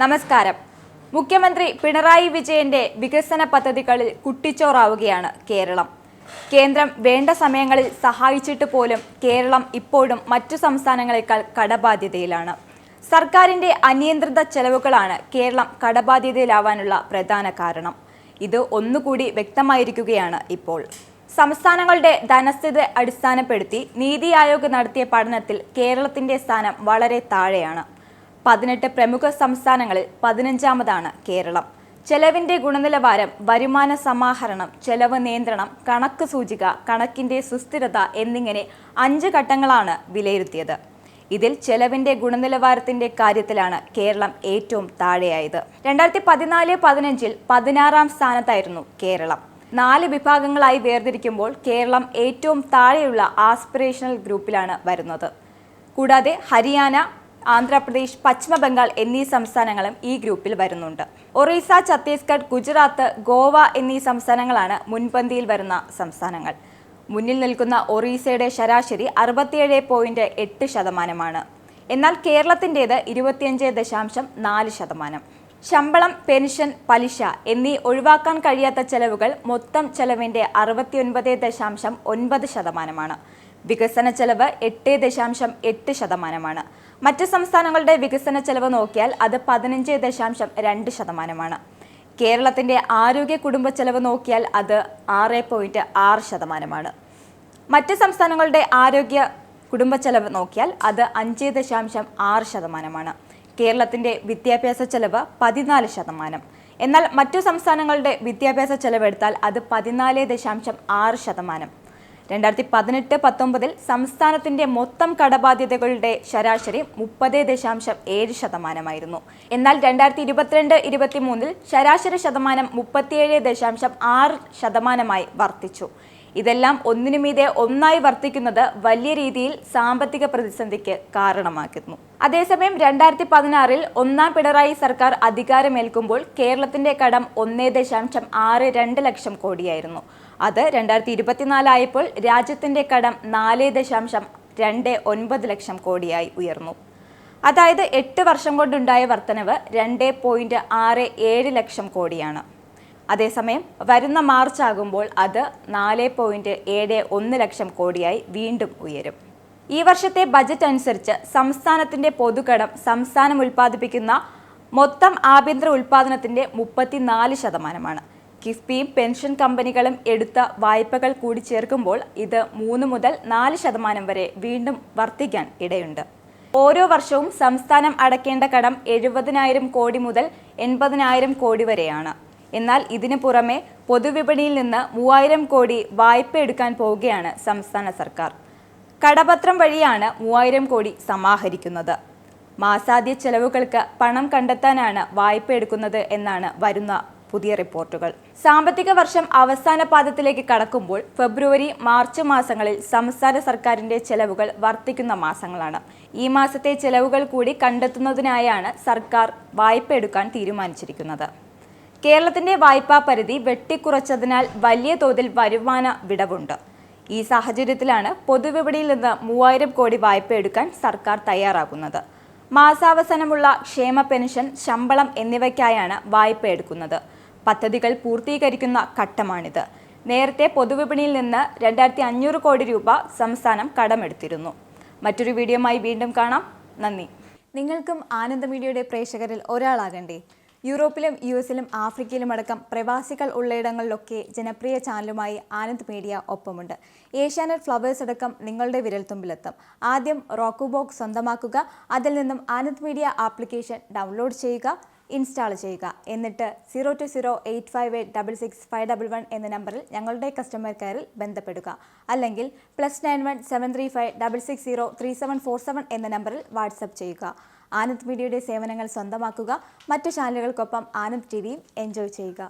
നമസ്കാരം. മുഖ്യമന്ത്രി പിണറായി വിജയന്റെ വികസന പദ്ധതികളിൽ കുട്ടിച്ചോറാവുകയാണ് കേരളം. കേന്ദ്രം വേണ്ട സമയങ്ങളിൽ സഹായിച്ചിട്ട് പോലും കേരളം ഇപ്പോഴും മറ്റു സംസ്ഥാനങ്ങളെക്കാൾ കടബാധ്യതയിലാണ്. സർക്കാരിന്റെ അനിയന്ത്രിത ചെലവുകളാണ് കേരളം കടബാധ്യതയിലാവാനുള്ള പ്രധാന കാരണം. ഇത് ഒന്നുകൂടി വ്യക്തമായിരിക്കുകയാണ് ഇപ്പോൾ. സംസ്ഥാനങ്ങളുടെ ധനസ്ഥിതി അടിസ്ഥാനപ്പെടുത്തി നീതി ആയോഗ് നടത്തിയ പഠനത്തിൽ കേരളത്തിന്റെ സ്ഥാനം വളരെ താഴെയാണ്. 18 പ്രമുഖ സംസ്ഥാനങ്ങളിൽ 15ാമതാണ് കേരളം. ചെലവിന്റെ ഗുണനിലവാരം, വരുമാന സമാഹരണം, ചെലവ് നിയന്ത്രണം, കണക്ക് സൂചിക, കണക്കിന്റെ സുസ്ഥിരത എന്നിങ്ങനെ 5 ഘട്ടങ്ങളാണ് വിലയിരുത്തിയത്. ഇതിൽ ചെലവിന്റെ ഗുണനിലവാരത്തിന്റെ കാര്യത്തിലാണ് കേരളം ഏറ്റവും താഴെയായത്. 2014-15 16ാം സ്ഥാനത്തായിരുന്നു കേരളം. 4 വിഭാഗങ്ങളായി വേർതിരിക്കുമ്പോൾ കേരളം ഏറ്റവും താഴെയുള്ള ആസ്പിറേഷണൽ ഗ്രൂപ്പിലാണ് വരുന്നത്. കൂടാതെ ഹരിയാന, ആന്ധ്രാപ്രദേശ്, പശ്ചിമ ബംഗാൾ എന്നീ സംസ്ഥാനങ്ങളും ഈ ഗ്രൂപ്പിൽ വരുന്നുണ്ട്. ഒറീസ, ഛത്തീസ്ഗഡ്, ഗുജറാത്ത്, ഗോവ എന്നീ സംസ്ഥാനങ്ങളാണ് മുൻപന്തിയിൽ വരുന്ന സംസ്ഥാനങ്ങൾ. മുന്നിൽ നിൽക്കുന്ന ഒറീസയുടെ ശരാശരി 67.8%. എന്നാൽ കേരളത്തിൻ്റേത് 25.4%. ശമ്പളം, പെൻഷൻ, പലിശ എന്നീ ഒഴിവാക്കാൻ കഴിയാത്ത ചെലവുകൾ മൊത്തം ചെലവിൻ്റെ 69.9%. വികസന ചെലവ് 8.8%. മറ്റ് സംസ്ഥാനങ്ങളുടെ വികസന ചെലവ് നോക്കിയാൽ അത് 15.2%. കേരളത്തിൻ്റെ ആരോഗ്യ കുടുംബ ചെലവ് നോക്കിയാൽ അത് 6.6%. മറ്റ് സംസ്ഥാനങ്ങളുടെ ആരോഗ്യ കുടുംബ ചെലവ് നോക്കിയാൽ അത് 5.6%. കേരളത്തിൻ്റെ വിദ്യാഭ്യാസ ചെലവ് 14%. എന്നാൽ മറ്റു സംസ്ഥാനങ്ങളുടെ വിദ്യാഭ്യാസ ചെലവെടുത്താൽ അത് 14.6%. 2018-19 സംസ്ഥാനത്തിന്റെ മൊത്തം കടബാധ്യതകളുടെ ശരാശരി 30.7%. എന്നാൽ 2022-23 ശരാശരി ശതമാനം 37.6% വർദ്ധിച്ചു. ഇതെല്ലാം ഒന്നിനുമീതെ ഒന്നായി വർദ്ധിക്കുന്നത് വലിയ രീതിയിൽ സാമ്പത്തിക പ്രതിസന്ധിക്ക് കാരണമാക്കുന്നു. അതേസമയം 2016 ഒന്നാം പിണറായി സർക്കാർ അധികാരമേൽക്കുമ്പോൾ കേരളത്തിന്റെ കടം 1.62 ലക്ഷം കോടിയായിരുന്നു. അത് 2024 ആയപ്പോൾ രാജ്യത്തിന്റെ കടം 4.29 ലക്ഷം കോടിയായി ഉയർന്നു. അതായത് 8 വർഷം കൊണ്ടുണ്ടായ വർധനവ് 2.67 ലക്ഷം കോടിയാണ്. അതേസമയം വരുന്ന മാർച്ച് ആകുമ്പോൾ അത് 4.71 ലക്ഷം കോടിയായി വീണ്ടും ഉയരും. ഈ വർഷത്തെ ബജറ്റ് അനുസരിച്ച് സംസ്ഥാനത്തിന്റെ പൊതുകടം സംസ്ഥാനം ഉൽപ്പാദിപ്പിക്കുന്ന മൊത്തം ആഭ്യന്തര ഉൽപ്പാദനത്തിന്റെ 34%. കിഫ്ബിയും പെൻഷൻ കമ്പനികളും എടുത്ത വായ്പകൾ കൂടി ചേർക്കുമ്പോൾ ഇത് 3 മുതൽ 4% വരെ വീണ്ടും വർദ്ധിക്കാൻ ഇടയുണ്ട്. ഓരോ വർഷവും സംസ്ഥാനം അടയ്ക്കേണ്ട കടം 70,000 കോടി മുതൽ 80,000 കോടി വരെയാണ്. എന്നാൽ ഇതിനു പുറമെ പൊതുവിപണിയിൽ നിന്ന് 3,000 കോടി വായ്പ എടുക്കാൻ പോവുകയാണ് സംസ്ഥാന സർക്കാർ. കടപത്രം വഴിയാണ് 3,000 കോടി സമാഹരിക്കുന്നത്. മാസാദ്യ ചെലവുകൾക്ക് പണം കണ്ടെത്താനാണ് വായ്പ എടുക്കുന്നത് എന്നാണ് വരുന്ന പുതിയ റിപ്പോർട്ടുകൾ. സാമ്പത്തിക വർഷം അവസാന പാദത്തിലേക്ക് കടക്കുമ്പോൾ ഫെബ്രുവരി, മാർച്ച് മാസങ്ങളിൽ സംസ്ഥാന സർക്കാരിന്റെ ചെലവുകൾ വർദ്ധിക്കുന്ന മാസങ്ങളാണ്. ഈ മാസത്തെ ചെലവുകൾ കൂടി കണ്ടെത്തുന്നതിനായാണ് സർക്കാർ വായ്പ എടുക്കാൻ തീരുമാനിച്ചിരിക്കുന്നത്. കേരളത്തിന്റെ വായ്പാ പരിധി വെട്ടിക്കുറച്ചതിനാൽ വലിയ തോതിൽ വരുമാന വിടവുണ്ട്. ഈ സാഹചര്യത്തിലാണ് പൊതുവിപണിയിൽ നിന്ന് 3,000 കോടി വായ്പ എടുക്കാൻ സർക്കാർ തയ്യാറാകുന്നത്. മാസാവസാനമുള്ള ക്ഷേമ പെൻഷൻ, ശമ്പളം എന്നിവയ്ക്കായാണ് വായ്പ എടുക്കുന്നത്. പദ്ധതികൾ പൂർത്തീകരിക്കുന്ന ഘട്ടമാണിത്. നേരത്തെ പൊതുവിപണിയിൽ നിന്ന് 2,500 കോടി രൂപ സംസ്ഥാനം കടമെടുത്തിരുന്നു. മറ്റൊരു വീഡിയോയുമായി വീണ്ടും കാണാം. നന്ദി. നിങ്ങൾക്കും ആനന്ദ മീഡിയയുടെ പ്രേക്ഷകരിൽ ഒരാളാകണ്ടേ? യൂറോപ്പിലും US-ലും ആഫ്രിക്കയിലും അടക്കം പ്രവാസികൾ ഉള്ളയിടങ്ങളിലൊക്കെ ജനപ്രിയ ചാനലുമായി ആനന്ദ് മീഡിയ ഒപ്പമുണ്ട്. ഏഷ്യാനെറ്റ് ഫ്ലവേഴ്സ് അടക്കം നിങ്ങളുടെ വിരൽത്തുമ്പിലെത്തും. ആദ്യം റോക്കു ബോക്സ് സ്വന്തമാക്കുക. അതിൽ നിന്നും ആനന്ദ് മീഡിയ ആപ്ലിക്കേഷൻ ഡൗൺലോഡ് ചെയ്യുക, ഇൻസ്റ്റാൾ ചെയ്യുക. എന്നിട്ട് 02085866511 എന്ന നമ്പറിൽ ഞങ്ങളുടെ കസ്റ്റമർ കെയറിൽ ബന്ധപ്പെടുക. അല്ലെങ്കിൽ +91 735 660 3747 എന്ന നമ്പറിൽ വാട്സപ്പ് ചെയ്യുക. ആനന്ദ് മീഡിയയുടെ സേവനങ്ങൾ സ്വന്തമാക്കുക. മറ്റു ചാനലുകൾക്കൊപ്പം ആനന്ദ് TVയും എൻജോയ് ചെയ്യുക.